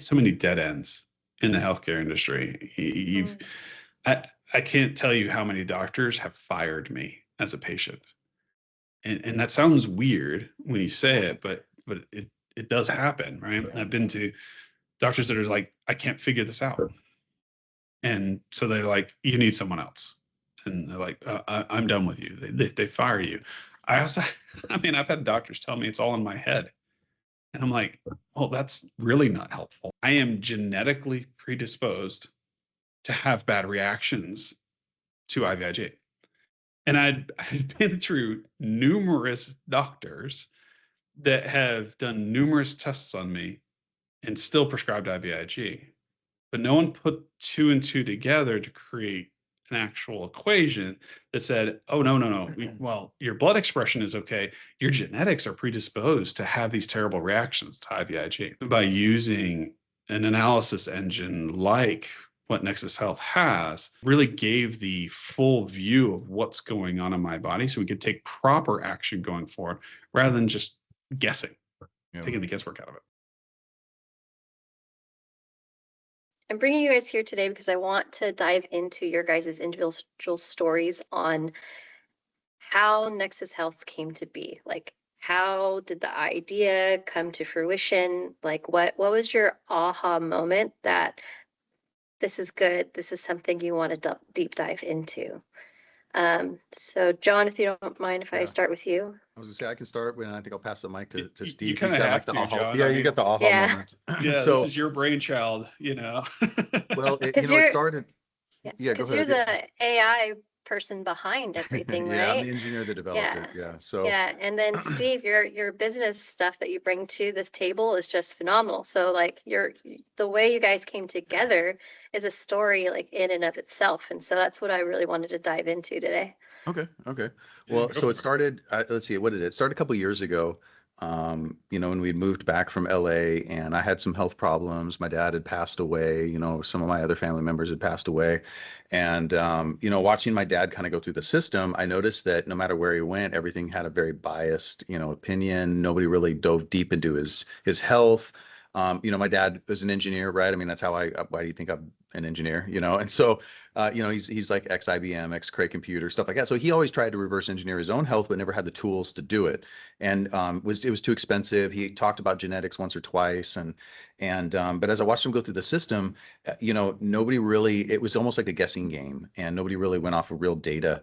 so many dead ends in the healthcare industry. I can't tell you how many doctors have fired me as a patient. And that sounds weird when you say it, but it does happen, right? I've been to doctors that are like, I can't figure this out. And so they're like, you need someone else. And they're like, I'm done with you. They fire you. I also, I mean, I've had doctors tell me it's all in my head. And I'm like, well, that's really not helpful. I am genetically predisposed to have bad reactions to IVIG. And I'd been through numerous doctors that have done numerous tests on me and still prescribed IVIG. But no one put two and two together to create an actual equation that said, oh, no. Well, your blood expression is okay. Your genetics are predisposed to have these terrible reactions to IVIG. By using an analysis engine like what Nexus Health has, really gave the full view of what's going on in my body so we could take proper action going forward rather than just guessing, taking the guesswork out of it. I'm bringing you guys here today because I want to dive into your guys' individual stories on how Nexus Health came to be. Like, how did the idea come to fruition? Like, what was your aha moment that this is good, this is something you want to deep dive into? So John, if you don't mind, if I start with you. I was gonna say I can start, and I think I'll pass the mic to Steve. You kind of have like to, John. Yeah, you got the aha moment. Yeah, so, this is your brainchild, you know. Well, it started. Yeah, because you're the AI person behind everything, right? Yeah, I'm the engineer that developed it. Yeah, so and then Steve, your business stuff that you bring to this table is just phenomenal. So like the way you guys came together is a story like in and of itself, and so that's what I really wanted to dive into today. Okay. Well, so it started. Let's see, what did it start a couple years ago? When we'd moved back from LA, and I had some health problems. My dad had passed away. Some of my other family members had passed away. And, watching my dad kind of go through the system, I noticed that no matter where he went, everything had a very biased, opinion. Nobody really dove deep into his health. My dad was an engineer, right? I mean, that's why do you think I'm an engineer, And so, he's like ex-IBM, ex-Cray Computer, stuff like that. So he always tried to reverse engineer his own health, but never had the tools to do it. And it was too expensive. He talked about genetics once or twice. But as I watched him go through the system, nobody really, it was almost like a guessing game, and nobody really went off of real data.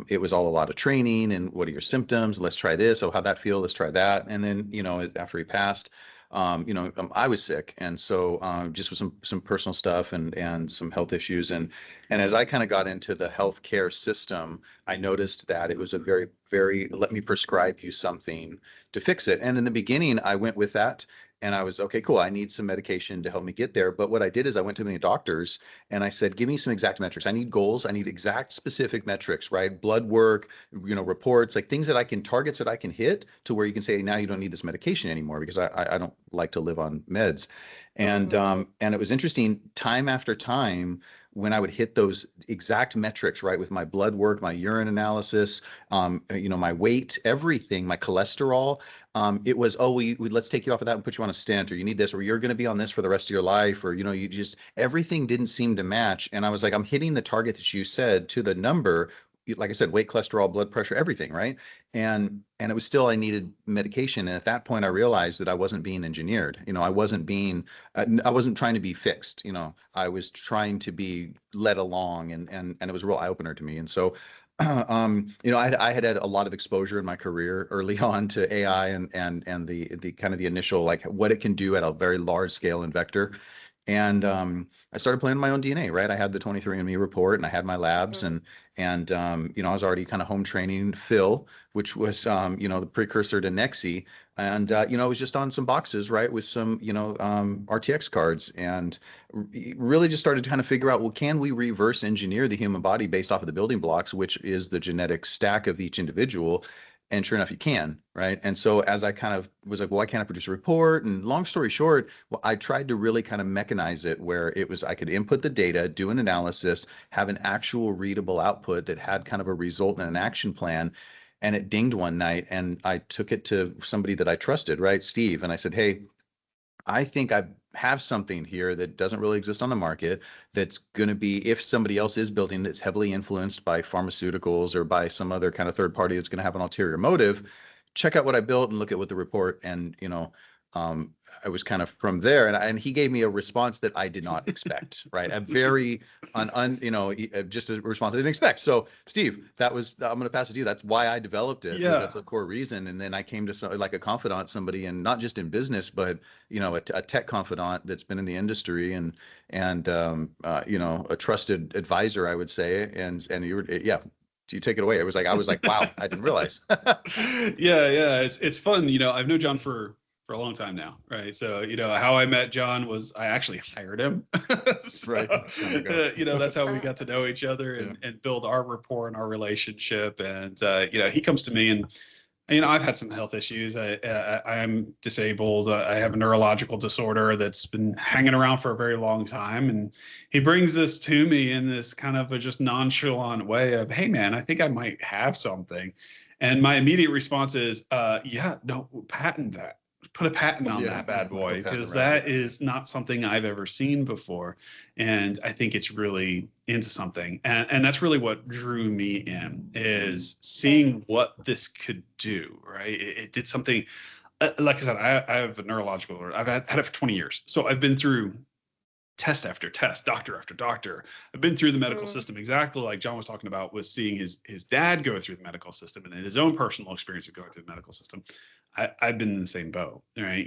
It was all a lot of training and what are your symptoms? Let's try this. Oh, how'd that feel? Let's try that. And then, after he passed, I was sick, and so just with some personal stuff and some health issues, and as I kind of got into the healthcare system, I noticed that it was a very, very let me prescribe you something to fix it. And in the beginning, I went with that. And I was, okay, cool. I need some medication to help me get there. But what I did is I went to many doctors and I said, give me some exact metrics. I need goals. I need exact specific metrics, right? Blood work, reports, like things that I can, targets that I can hit to where you can say, now you don't need this medication anymore, because I don't like to live on meds. And it was interesting, time after time, when I would hit those exact metrics, right, with my blood work, my urine analysis, my weight, everything, my cholesterol, it was, let's take you off of that and put you on a stent, or you need this, or you're going to be on this for the rest of your life, or, you just, everything didn't seem to match. And I was like, I'm hitting the target that you said to the number, like I said, weight, cholesterol, blood pressure, everything, right? And it was still, I needed medication. And at that point, I realized that I wasn't being engineered. I wasn't trying to be fixed. I was trying to be led along, and it was a real eye opener to me. And so, I had a lot of exposure in my career early on to AI and the kind of the initial, like what it can do at a very large scale in vector. And I started playing my own DNA, right? I had the 23andMe report, and I had my labs, and I was already kind of home training Phil, which was the precursor to Nexi, and I was just on some boxes, right, with some RTX cards, and really just started to kind of figure out, well, can we reverse engineer the human body based off of the building blocks, which is the genetic stack of each individual? And sure enough, you can, right? And so as I kind of was like, well, why can't I produce a report? And long story short, well, I tried to really kind of mechanize it where it was, I could input the data, do an analysis, have an actual readable output that had kind of a result and an action plan. And it dinged one night, and I took it to somebody that I trusted, right, Steve. And I said, hey, I think have something here that doesn't really exist on the market, that's going to be, if somebody else is building that's heavily influenced by pharmaceuticals or by some other kind of third party that's going to have an ulterior motive, check out what I built and look at what the report. And I was kind of from there, and he gave me a response that I did not expect, right? A very just a response I didn't expect. So Steve, I'm going to pass it to you. That's why I developed it. Yeah. That's a core reason. And then I came to like a confidant, somebody, and not just in business, but a tech confidant that's been in the industry and a trusted advisor, I would say. And you were, yeah. You take it away. I was like, wow, I didn't realize. Yeah. It's fun. I've known John for a long time now, right? So, how I met John was I actually hired him. So, right. That's how we got to know each other and build our rapport and our relationship. And, he comes to me and, I've had some health issues. I'm disabled. I have a neurological disorder that's been hanging around for a very long time. And he brings this to me in this kind of a just nonchalant way of, hey, man, I think I might have something. And my immediate response is, no, patent that. Put a patent on that bad boy, because that is not something I've ever seen before. And I think it's really into something. And that's really what drew me in, is seeing what this could do, right? It did something, like I said, I have a neurological, I've had it for 20 years. So I've been through test after test, doctor after doctor. I've been through the medical system, exactly like John was talking about, was seeing his dad go through the medical system and his own personal experience of going through the medical system. I've been in the same boat, right?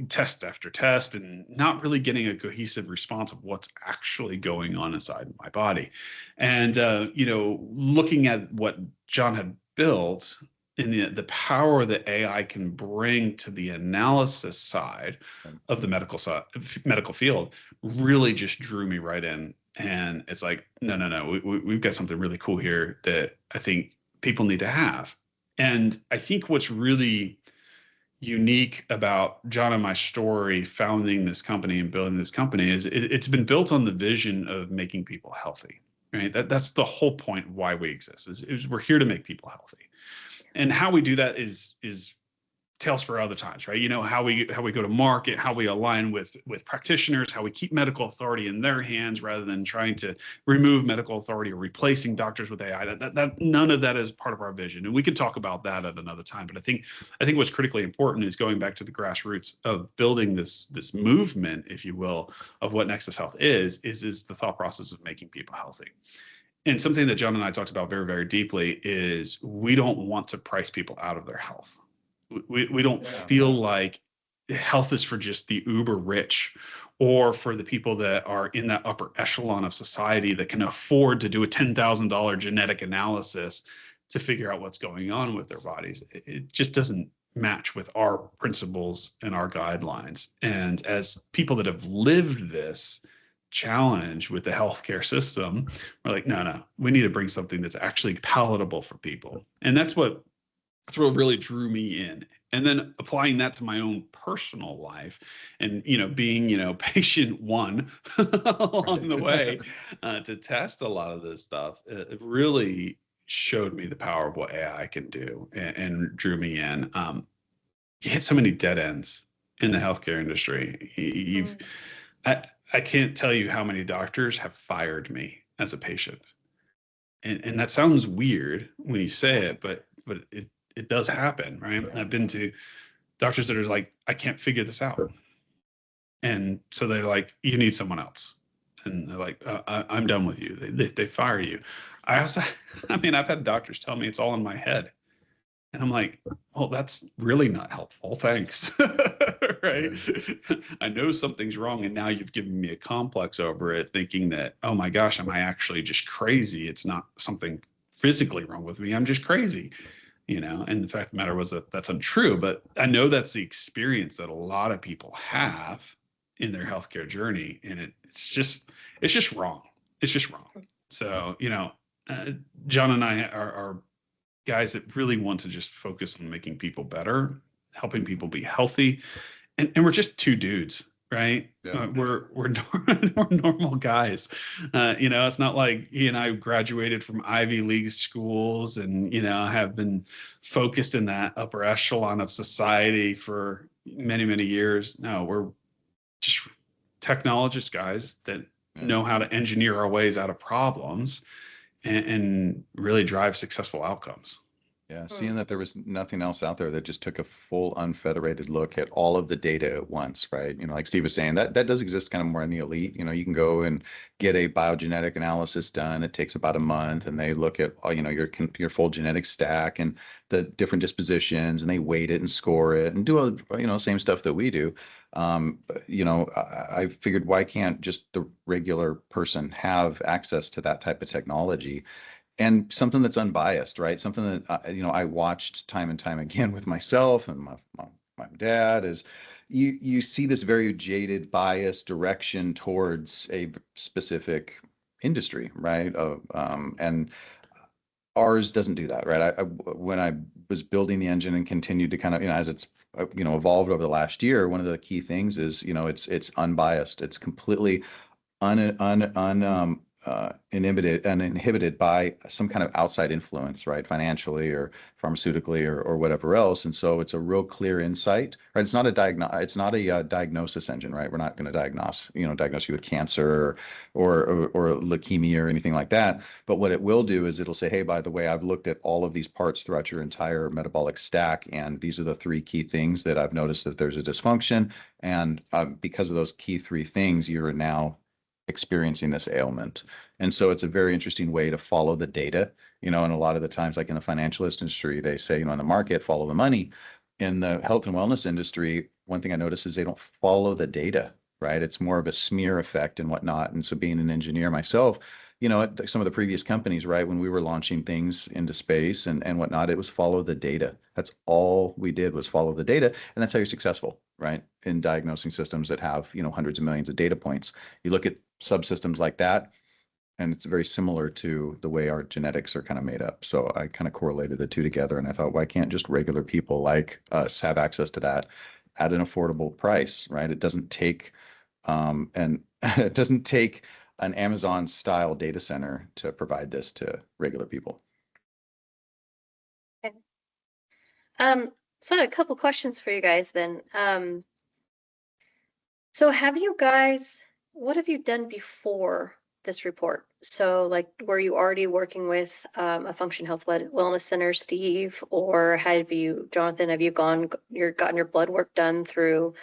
Test after test and not really getting a cohesive response of what's actually going on inside my body. And, looking at what John had built in the power that AI can bring to the analysis side of the medical field really just drew me right in. And it's like, no, we've got something really cool here that I think people need to have. And I think what's really unique about John and my story founding this company and building this company is it's been built on the vision of making people healthy, right? That's the whole point why we exist, is we're here to make people healthy. And how we do that is tales for other times, right? How we go to market, how we align with practitioners, how we keep medical authority in their hands rather than trying to remove medical authority or replacing doctors with AI. That none of that is part of our vision, and we could talk about that at another time. But I think what's critically important is going back to the grassroots of building this movement, if you will, of what Nexus Health is the thought process of making people healthy. And something that John and I talked about very, very deeply is we don't want to price people out of their health. We don't feel like health is for just the uber rich or for the people that are in that upper echelon of society that can afford to do a $10,000 genetic analysis to figure out what's going on with their bodies. It just doesn't match with our principles and our guidelines. And as people that have lived this challenge with the healthcare system, we're like, no, we need to bring something that's actually palatable for people. And that's what really drew me in. And then applying that to my own personal life and, being, patient one along the way to test a lot of this stuff, it really showed me the power of what AI can do and drew me in. You hit so many dead ends in the healthcare industry. I can't tell you how many doctors have fired me as a patient. And that sounds weird when you say it, but it does happen, right? I've been to doctors that are like, I can't figure this out. And so they're like, you need someone else. And they're like, I'm done with you. They fire you. I've had doctors tell me it's all in my head. And I'm like, well, that's really not helpful. Thanks. Right. I know something's wrong. And now you've given me a complex over it, thinking that, oh my gosh, am I actually just crazy? It's not something physically wrong with me. I'm just crazy. And the fact of the matter was that's untrue, but I know that's the experience that a lot of people have in their healthcare journey. And it's just wrong. It's just wrong. So, John and I are guys that really want to just focus on making people better, helping people be healthy. And we're just two dudes, right? Yeah. We're normal guys. It's not like he and I graduated from Ivy League schools and, have been focused in that upper echelon of society for many, many years. No, just technologist guys that know how to engineer our ways out of problems and really drive successful outcomes. Yeah, seeing that there was nothing else out there that just took a full unfederated look at all of the data at once, right? Like Steve was saying, that does exist kind of more in the elite. You can go and get a biogenetic analysis done. It takes about a month, and they look at your full genetic stack and the different dispositions, and they weight it and score it and do all same stuff that we do. I figured, why can't just the regular person have access to that type of technology? And something that's unbiased, right? Something that I watched time and time again with myself and my dad is you see this very jaded, biased direction towards a specific industry, right? And ours doesn't do that, right? When I was building the engine and continued to kind of as it's evolved over the last year, one of the key things is it's unbiased. It's completely uninhibited by some kind of outside influence, right? Financially or pharmaceutically or whatever else. And so it's a real clear insight, right? It's not a diagnosis engine, right? We're not going to diagnose you with cancer or leukemia or anything like that. But what it will do is it'll say, hey, by the way, I've looked at all of these parts throughout your entire metabolic stack, and these are the three key things that I've noticed that there's a dysfunction. And because of those key three things, you're now experiencing this ailment. And so it's a very interesting way to follow the data, and a lot of the times, like in the financial industry, they say, in the market, follow the money. In the health and wellness industry, one thing I notice is they don't follow the data, right? It's more of a smear effect and whatnot. And so being an engineer myself, at some of the previous companies, right, when we were launching things into space and whatnot, it was follow the data. That's all we did, was follow the data. And that's how you're successful, right, in diagnosing systems that have, hundreds of millions of data points. You look at subsystems like that, and it's very similar to the way our genetics are kind of made up. So I kind of correlated the two together, and I thought, why can't just regular people like us have access to that at an affordable price, right? It doesn't take it doesn't take an Amazon style data center to provide this to regular people. Okay. So I had a couple questions for you guys then. So what have you done before this report? So like, were you already working with a Function Health Wellness Center, Steve, or Jonathan, have you gotten your blood work done through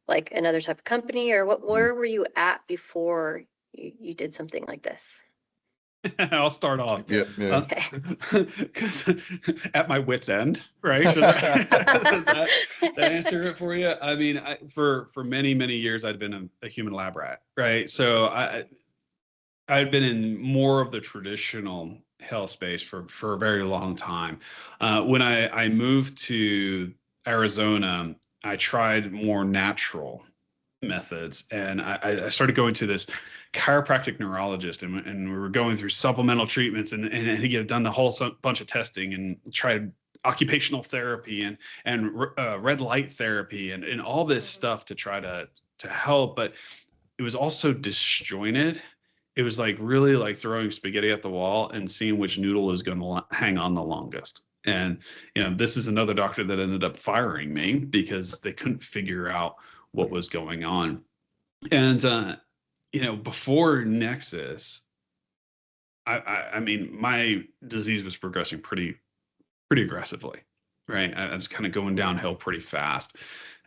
like another type of company, or where were you at before you did something like this? I'll start off. Yeah. Okay. Because at my wit's end, right? Does that answer it for you? I mean, for many, many years, I'd been a human lab rat, right? So I'd been in more of the traditional health space for a very long time. When I moved to Arizona, I tried more natural methods, and I started going to this chiropractic neurologist, and we were going through supplemental treatments, and he had done the whole bunch of testing and tried occupational therapy and red light therapy and all this stuff to try to help, but it was also disjointed. It was like really like throwing spaghetti at the wall and seeing which noodle is going to hang on the longest. And this is another doctor that ended up firing me because they couldn't figure out what was going on. And before Nexus, I mean, my disease was progressing pretty aggressively, right? I was kind of going downhill pretty fast.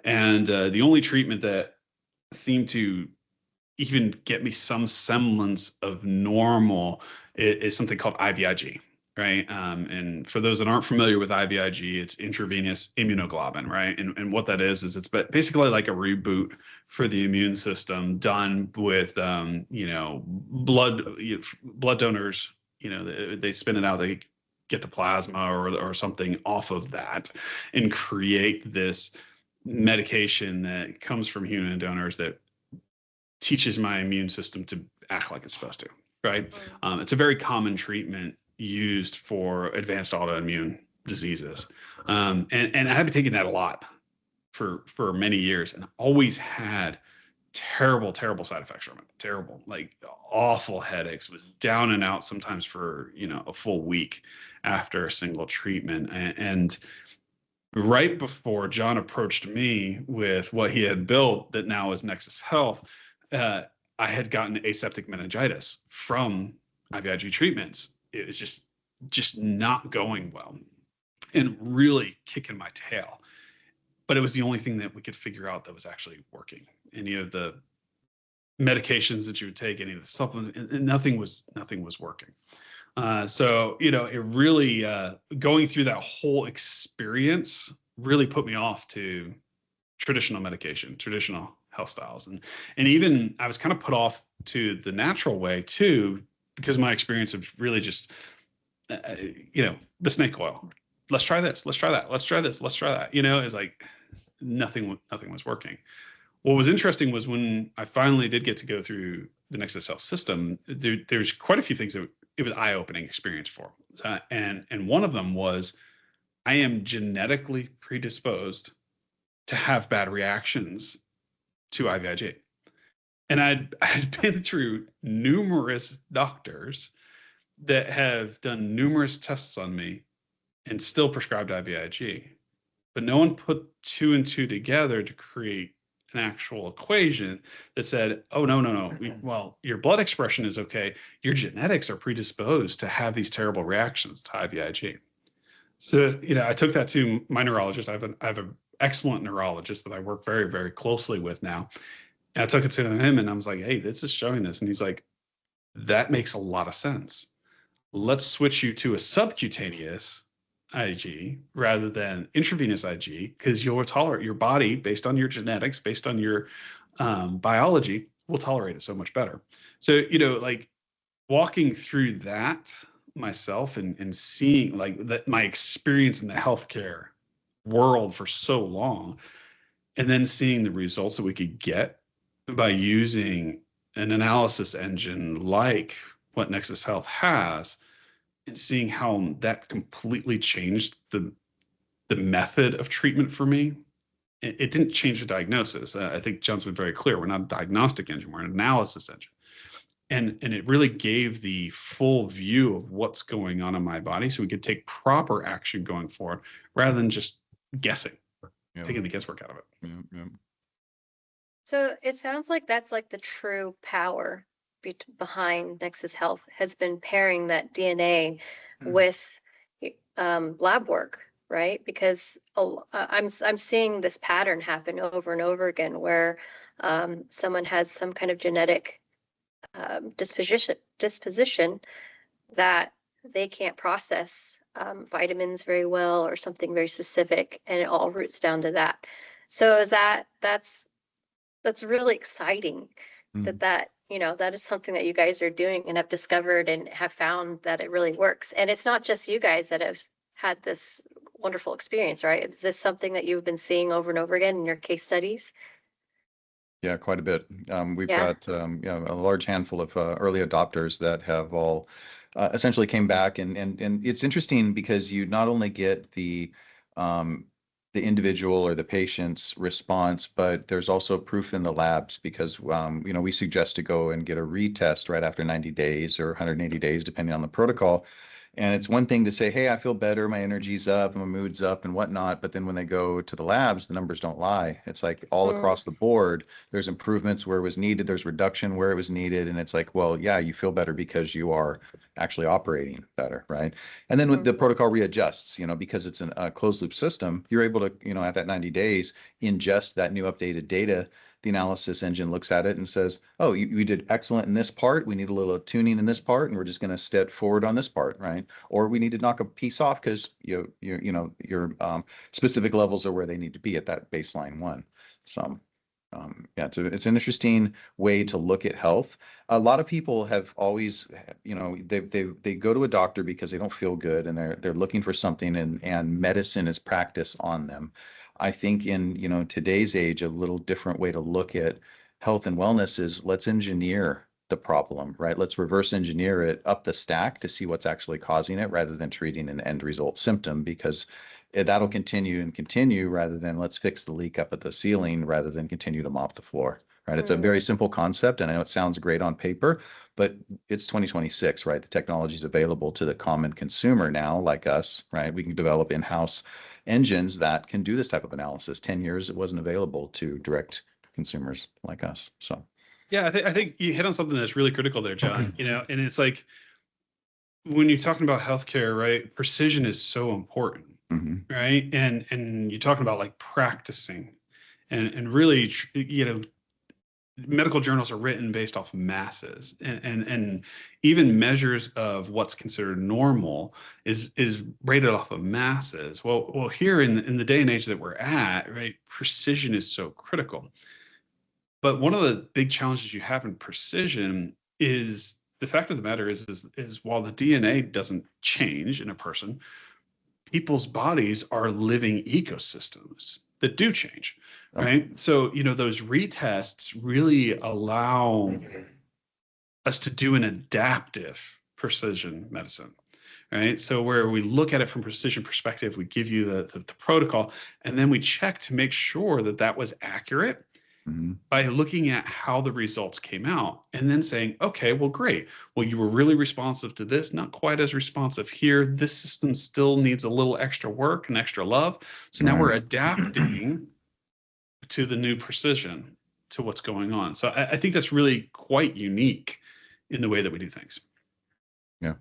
And the only treatment that seemed to even get me some semblance of normal is something called IVIG, right? And for those that aren't familiar with IVIG, it's intravenous immunoglobulin, right? And what that is it's basically like a reboot for the immune system done with, blood donors. They spin it out, they get the plasma or something off of that and create this medication that comes from human donors that teaches my immune system to act like it's supposed to, right? It's a very common treatment used for advanced autoimmune diseases. And I have been taking that a lot for many years and always had terrible side effects from it. Terrible, like awful headaches, was down and out sometimes for, a full week after a single treatment. And right before John approached me with what he had built that now is Nexus Health, I had gotten aseptic meningitis from IVIG treatments. It was just not going well and really kicking my tail. But it was the only thing that we could figure out that was actually working. Any of the medications that you would take, any of the supplements, and nothing was working. So, you know, it really, going through that whole experience really put me off to traditional medication, traditional health styles. And even I was kind of put off to the natural way too, because my experience of really just, you know, the snake oil. Let's try this. Let's try that. Let's try this. Let's try that. You know, it's like nothing was working. What was interesting was when I finally did get to go through the Nexus Health system, there's quite a few things that it was eye-opening experience for. And one of them was I am genetically predisposed to have bad reactions to IVIG. And I'd been through numerous doctors that have done numerous tests on me and still prescribed IVIG. But no one put two and two together to create an actual equation that said, oh, no. Well, your blood expression is okay. Your genetics are predisposed to have these terrible reactions to IVIG. So, you know, I took that to my neurologist. I have an excellent neurologist that I work very, very closely with now. And I took it to him and I was like, hey, this is showing this. And he's like, that makes a lot of sense. Let's switch you to a subcutaneous IG rather than intravenous IG, because you'll tolerate, your body, based on your genetics, based on your biology, will tolerate it so much better. So, you know, like walking through that myself and seeing like that, my experience in the healthcare world for so long, and then seeing the results that we could get by using an analysis engine like what Nexus Health has, and seeing how that completely changed the method of treatment for me. It didn't change the diagnosis. I think John's been very clear. We're not a diagnostic engine, we're an analysis engine. And it really gave the full view of what's going on in my body so we could take proper action going forward rather than just guessing, taking the guesswork out of it. So it sounds like that's like the true power behind Nexus Health has been pairing that DNA with lab work, right? Because I'm seeing this pattern happen over and over again where someone has some kind of genetic disposition that they can't process vitamins very well or something very specific, and it all roots down to that. So is that's really exciting that you know, that is something that you guys are doing and have discovered and have found that it really works. And it's not just you guys that have had this wonderful experience, right? Is this something that you've been seeing over and over again in your case studies? Yeah, quite a bit. We've got a large handful of early adopters that have all essentially came back, and it's interesting because you not only get the individual or the patient's response, but there's also proof in the labs because you know, we suggest to go and get a retest right after 90 days or 180 days, depending on the protocol. And it's one thing to say, hey, I feel better, my energy's up, my mood's up and whatnot. But then when they go to the labs, the numbers don't lie. It's like all across the board, there's improvements where it was needed, there's reduction where it was needed. And it's like, well, yeah, you feel better because you are actually operating better, right? And then with the protocol readjusts, you know, because it's a closed loop system, you're able to, you know, at that 90 days, ingest that new updated data. The analysis engine looks at it and says, oh, you did excellent in this part. We need a little tuning in this part, and we're just going to step forward on this part, right? Or we need to knock a piece off because you know your specific levels are where they need to be at that baseline one. So yeah, it's an interesting way to look at health. A lot of people have always, you know, they go to a doctor because they don't feel good and they're looking for something, and medicine is practice on them. I think in, you know, today's age, a little different way to look at health and wellness is let's engineer the problem, right? Let's reverse engineer it up the stack to see what's actually causing it rather than treating an end result symptom, because that'll continue and continue rather than let's fix the leak up at the ceiling rather than continue to mop the floor, right? It's a very simple concept, and I know it sounds great on paper, but it's 2026, right? The technology is available to the common consumer now, like us, right? We can develop in-house engines that can do this type of analysis. 10 years, it wasn't available to direct consumers like us. So, yeah, I think you hit on something that's really critical there, John. And it's like when you're talking about healthcare, right? Precision is so important, right? And you're talking about like practicing, and really, medical journals are written based off masses, and even measures of what's considered normal is rated off of masses. Well, here in the day and age that we're at, right, precision is so critical. But one of the big challenges you have in precision is the fact of the matter is while the DNA doesn't change in a person, people's bodies are living ecosystems that do change, right? So, those retests really allow us to do an adaptive precision medicine, right? So where we look at it from precision perspective, we give you the protocol, and then we check to make sure that was accurate by looking at how the results came out and then saying, okay, well, great. Well, you were really responsive to this, not quite as responsive here. This system still needs a little extra work and extra love. So now we're adapting to the new precision to what's going on. So I think that's really quite unique in the way that we do things. Yeah.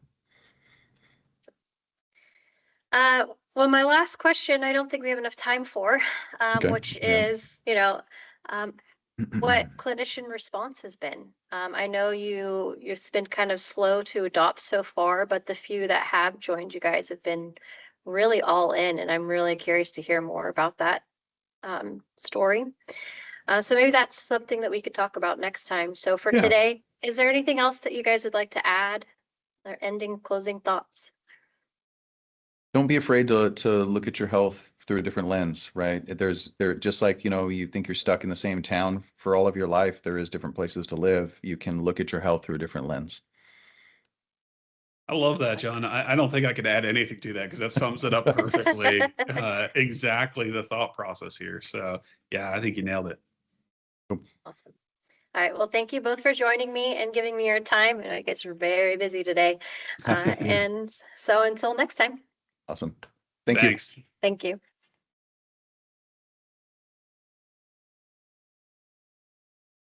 Well, my last question, I don't think we have enough time for, which is, what clinician response has been. I know you've been kind of slow to adopt so far, but the few that have joined you guys have been really all in, and I'm really curious to hear more about that story. So maybe that's something that we could talk about next time. So for today, is there anything else that you guys would like to add, or closing thoughts? Don't be afraid to look at your health through a different lens, right? There just like, you think you're stuck in the same town for all of your life, there is different places to live. You can look at your health through a different lens. I love that, John. I don't think I could add anything to that because that sums it up perfectly. Exactly the thought process here. So yeah, I think you nailed it. Awesome. All right. Well, thank you both for joining me and giving me your time. I guess you're very busy today. And so until next time. Awesome. Thanks. Thank you.